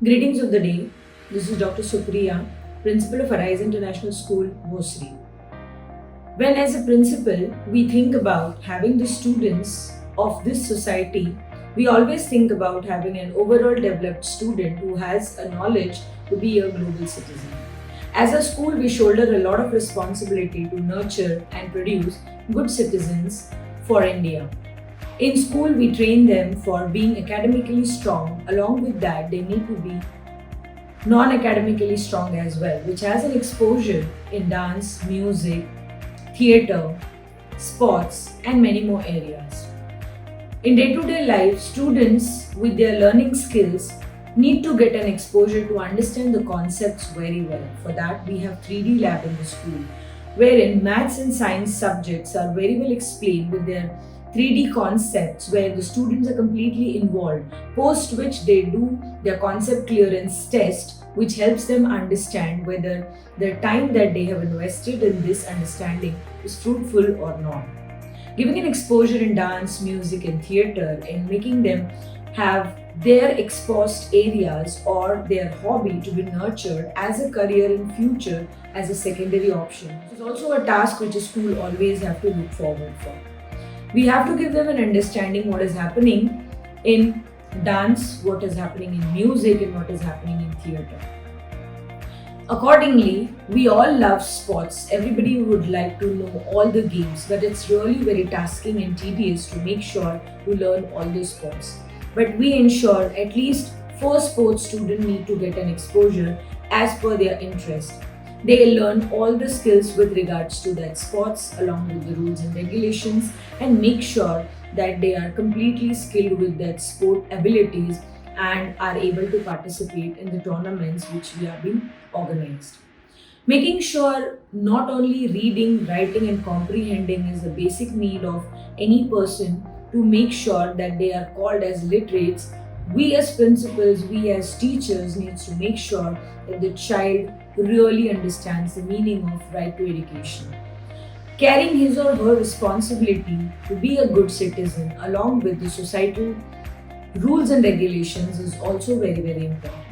Greetings of the day. This is Dr. Supriya, Principal of Arise International School, Bhosri. When, as a principal, we think about having the students of this society, we always think about having an overall developed student who has a knowledge to be a global citizen. As a school, we shoulder a lot of responsibility to nurture and produce good citizens for India. In school, we train them for being academically strong. Along with that, they need to be non-academically strong as well, which has an exposure in dance, music, theatre, sports, and many more areas. In day-to-day life, students with their learning skills need to get an exposure to understand the concepts very well. For that, we have 3D lab in the school, wherein maths and science subjects are very well explained with their 3D concepts where the students are completely involved, post which they do their concept clearance test, which helps them understand whether the time that they have invested in this understanding is fruitful or not. Giving an exposure in dance, music, and theatre and making them have their exposed areas or their hobby to be nurtured as a career in future as a secondary option. It's also a task which a school always have to look forward for. We have to give them an understanding what is happening in dance, what is happening in music, and what is happening in theatre. Accordingly, we all love sports. Everybody would like to know all the games, but it's really very tasking and tedious to make sure you learn all the sports. But we ensure at least 4 sports students need to get an exposure as per their interest. They learn all the skills with regards to that sports along with the rules and regulations and make sure that they are completely skilled with that sport abilities and are able to participate in the tournaments which we are being organized. Making sure not only reading, writing and comprehending is a basic need of any person to make sure that they are called as literates. We as principals, we as teachers needs to make sure that the child really understands the meaning of right to education. Carrying his or her responsibility to be a good citizen along with the societal rules and regulations is also very, very important.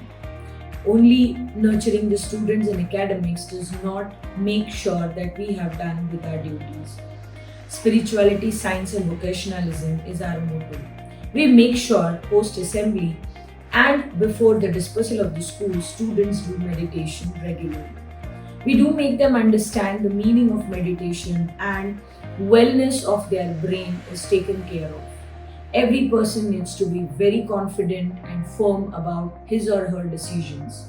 Only nurturing the students in academics does not make sure that we have done with our duties. Spirituality, science and vocationalism is our motto. We make sure post-assembly and before the dispersal of the school, students do meditation regularly. We do make them understand the meaning of meditation and wellness of their brain is taken care of. Every person needs to be very confident and firm about his or her decisions.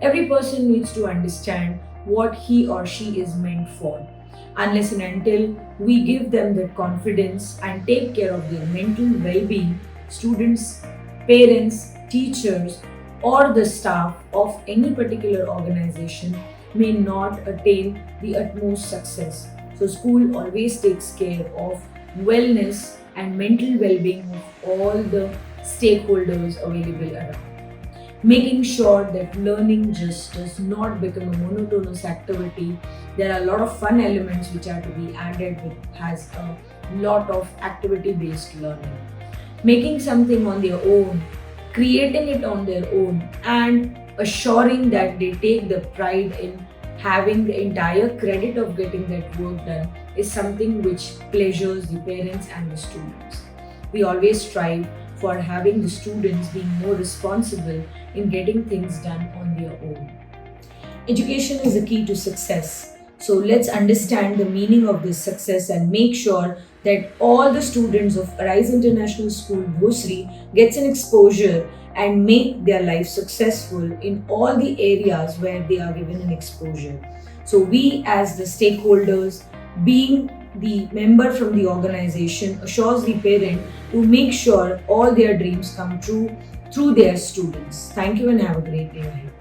Every person needs to understand what he or she is meant for. Unless and until we give them that confidence and take care of their mental well-being, students, parents, teachers, or the staff of any particular organization may not attain the utmost success. So school always takes care of wellness and mental well-being of all the stakeholders available around. Making sure that learning just does not become a monotonous activity. There are a lot of fun elements which are to be added which has a lot of activity-based learning. Making something on their own, creating it on their own and assuring that they take the pride in having the entire credit of getting that work done is something which pleasures the parents and the students. We always strive for having the students being more responsible in getting things done on their own. Education is the key to success. So let's understand the meaning of this success and make sure that all the students of Arise International School, Bhosri gets an exposure and make their life successful in all the areas where they are given an exposure. So we as the stakeholders, being the member from the organization, assures the parent to make sure all their dreams come true through their students. Thank you and have a great day ahead.